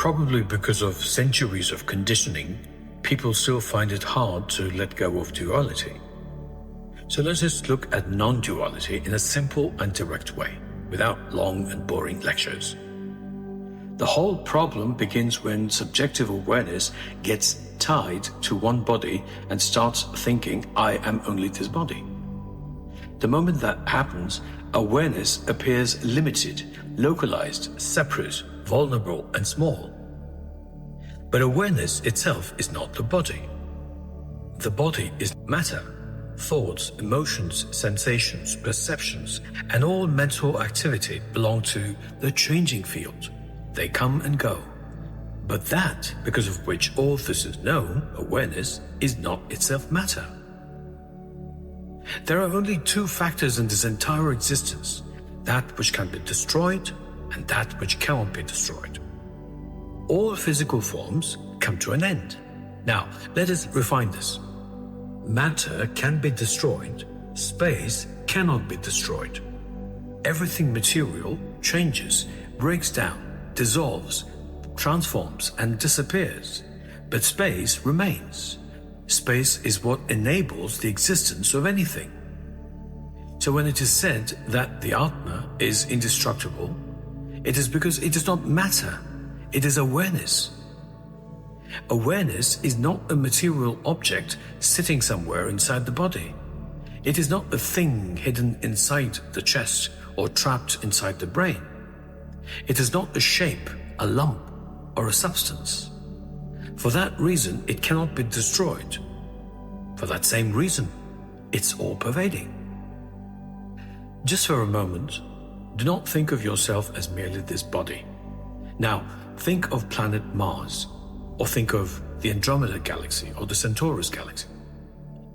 Probably because of centuries of conditioning, people still find it hard to let go of duality. So let us look at non-duality in a simple and direct way, without long and boring lectures. The whole problem begins when subjective awareness gets tied to one body and starts thinking, I am only this body. The moment that happens, awareness appears limited, localized, separate, vulnerable, and small. But awareness itself is not the body. The body is matter. Thoughts, emotions, sensations, perceptions, and all mental activity belong to the changing field. They come and go. But that, because of which all this is known, awareness, is not itself matter. There are only two factors in this entire existence, that which can be destroyed and that which cannot be destroyed. All physical forms come to an end. Now, let us refine this. Matter can be destroyed, space cannot be destroyed. Everything material changes, breaks down, dissolves, transforms, and disappears. But space remains. Space is what enables the existence of anything. So when it is said that the Atma is indestructible, it is because it does not matter. It is awareness. Awareness is not a material object sitting somewhere inside the body. It is not a thing hidden inside the chest or trapped inside the brain. It is not a shape, a lump, or a substance. For that reason, it cannot be destroyed. For that same reason, it's all-pervading. Just for a moment, do not think of yourself as merely this body. Now, think of planet Mars, or think of the Andromeda Galaxy or the Centaurus Galaxy.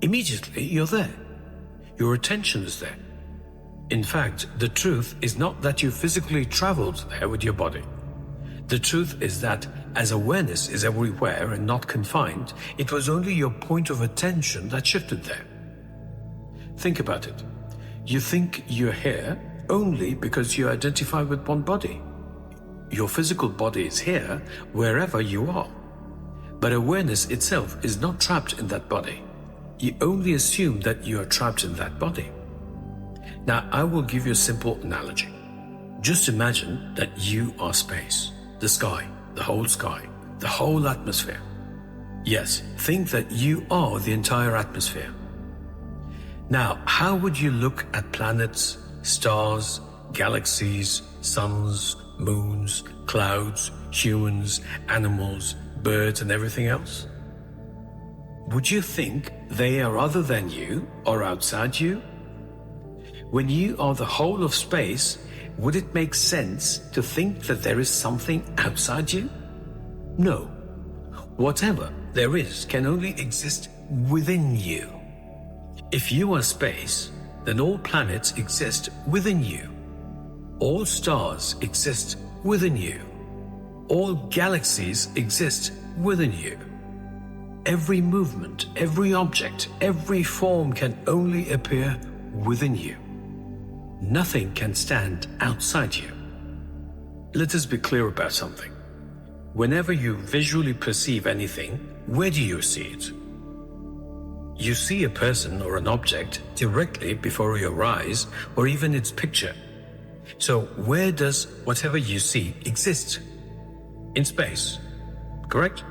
Immediately, you're there. Your attention is there. In fact, the truth is not that you physically traveled there with your body. The truth is that, as awareness is everywhere and not confined, it was only your point of attention that shifted there. Think about it. You think you're here only because you identify with one body. Your physical body is here wherever you are. But awareness itself is not trapped in that body. You only assume that you are trapped in that body. Now, I will give you a simple analogy. Just imagine that you are space, the sky, the whole atmosphere. Yes, think that you are the entire atmosphere. Now, how would you look at planets, stars, galaxies, suns, moons, clouds, humans, animals, birds, and everything else? Would you think they are other than you or outside you? When you are the whole of space, would it make sense to think that there is something outside you? No. Whatever there is can only exist within you. If you are space, then all planets exist within you. All stars exist within you. All galaxies exist within you. Every movement, every object, every form can only appear within you. Nothing can stand outside you. Let us be clear about something. Whenever you visually perceive anything, where do you see it? You see a person or an object directly before your eyes, or even its picture. So where does whatever you see exist? In space, correct?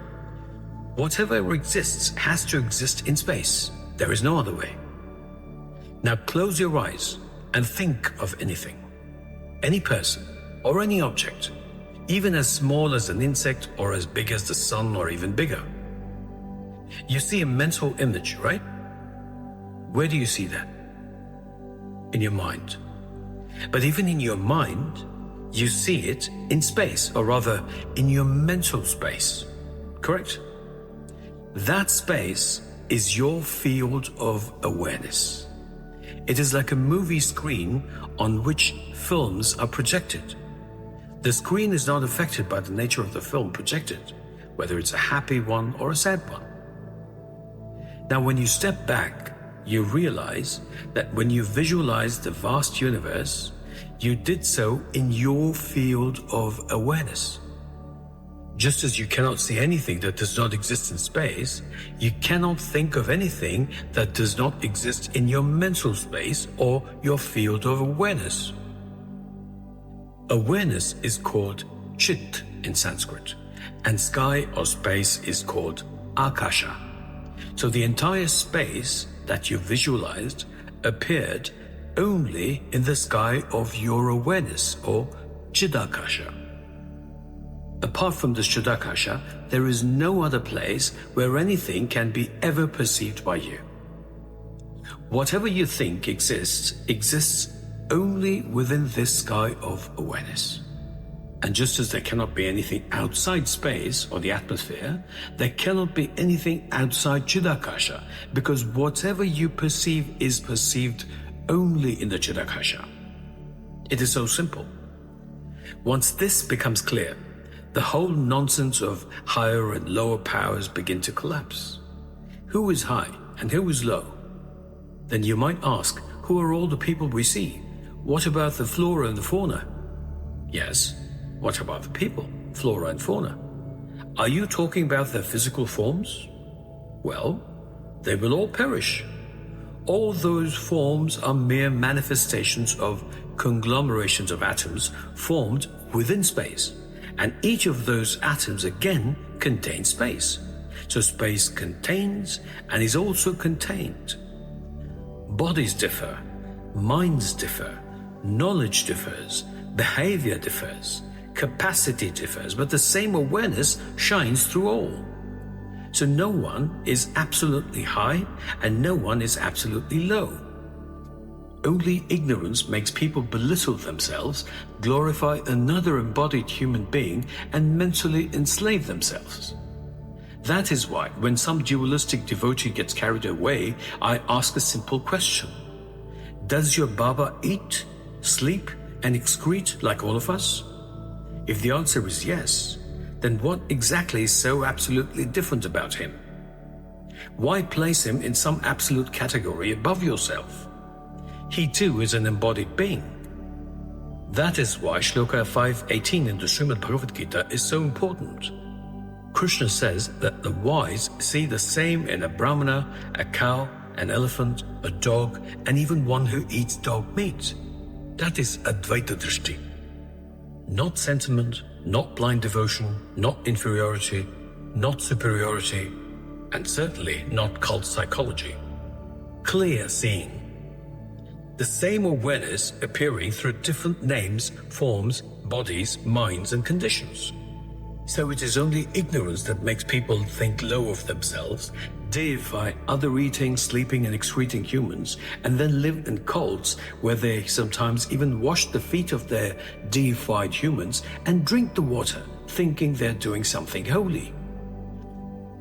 Whatever exists has to exist in space. There is no other way. Now close your eyes and think of anything, any person or any object, even as small as an insect or as big as the sun or even bigger. You see a mental image, right? Where do you see that? In your mind. But even in your mind, you see it in space, or rather in your mental space, correct? That space is your field of awareness. It is like a movie screen on which films are projected. The screen is not affected by the nature of the film projected, whether it's a happy one or a sad one. Now, when you step back, you realize that when you visualize the vast universe, you did so in your field of awareness. Just as you cannot see anything that does not exist in space, you cannot think of anything that does not exist in your mental space or your field of awareness. Awareness is called Chit in Sanskrit, and sky or space is called Akasha. So the entire space that you visualized appeared only in the sky of your awareness, or Chidakasha. Apart from this Chidakasha, there is no other place where anything can be ever perceived by you. Whatever you think exists only within this sky of awareness. And just as there cannot be anything outside space or the atmosphere, there cannot be anything outside Chidakasha, because whatever you perceive is perceived only in the Chidakasha. It is so simple. Once this becomes clear, the whole nonsense of higher and lower powers begin to collapse. Who is high and who is low? Then you might ask, who are all the people we see? What about the flora and the fauna? Yes, what about the people, flora and fauna? Are you talking about their physical forms? Well, they will all perish. All those forms are mere manifestations of conglomerations of atoms formed within space. And each of those atoms again contains space. So space contains and is also contained. Bodies differ, minds differ, knowledge differs, behavior differs, capacity differs, but the same awareness shines through all. So no one is absolutely high and no one is absolutely low. Only ignorance makes people belittle themselves, glorify another embodied human being, and mentally enslave themselves. That is why, when some dualistic devotee gets carried away, I ask a simple question. Does your Baba eat, sleep, and excrete like all of us? If the answer is yes, then what exactly is so absolutely different about him? Why place him in some absolute category above yourself? He too is an embodied being. That is why Shloka 5.18 in the Srimad Bhagavad Gita is so important. Krishna says that the wise see the same in a brahmana, a cow, an elephant, a dog, and even one who eats dog meat. That is Advaita drishti. Not sentiment, not blind devotion, not inferiority, not superiority, and certainly not cult psychology. Clear seeing. The same awareness appearing through different names, forms, bodies, minds, and conditions. So it is only ignorance that makes people think low of themselves, deify other eating, sleeping, and excreting humans, and then live in cults where they sometimes even wash the feet of their deified humans and drink the water, thinking they're doing something holy.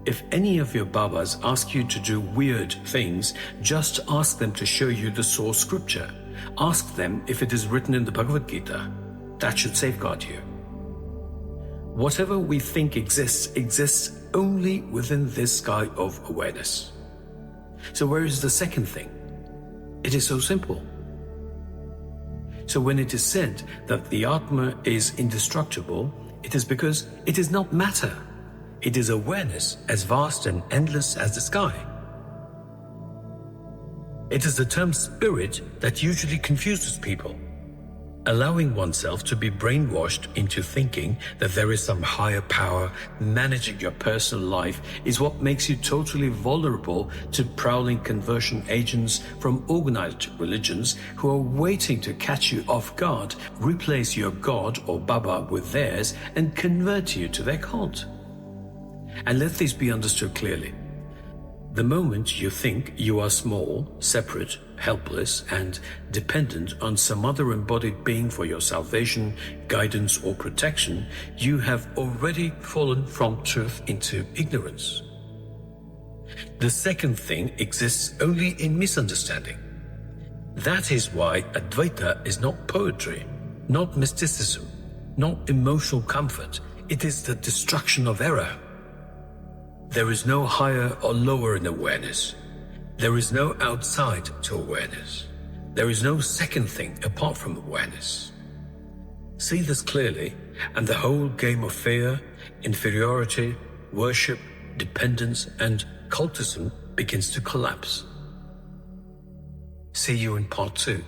If any of your Babas ask you to do weird things, just ask them to show you the source scripture. Ask them if it is written in the Bhagavad Gita. That should safeguard you. Whatever we think exists only within this sky of awareness. So where is the second thing? It is so simple. So when it is said that the Atma is indestructible, it is because it is not matter. It is awareness as vast and endless as the sky. It is the term spirit that usually confuses people. Allowing oneself to be brainwashed into thinking that there is some higher power managing your personal life is what makes you totally vulnerable to prowling conversion agents from organized religions who are waiting to catch you off guard, replace your God or Baba with theirs, and convert you to their cult. And let this be understood clearly. The moment you think you are small, separate, helpless, and dependent on some other embodied being for your salvation, guidance, or protection, you have already fallen from truth into ignorance. The second thing exists only in misunderstanding. That is why Advaita is not poetry, not mysticism, not emotional comfort. It is the destruction of error. There is no higher or lower in awareness. There is no outside to awareness. There is no second thing apart from awareness. See this clearly, and the whole game of fear, inferiority, worship, dependence, and cultism begins to collapse. See you in part 2.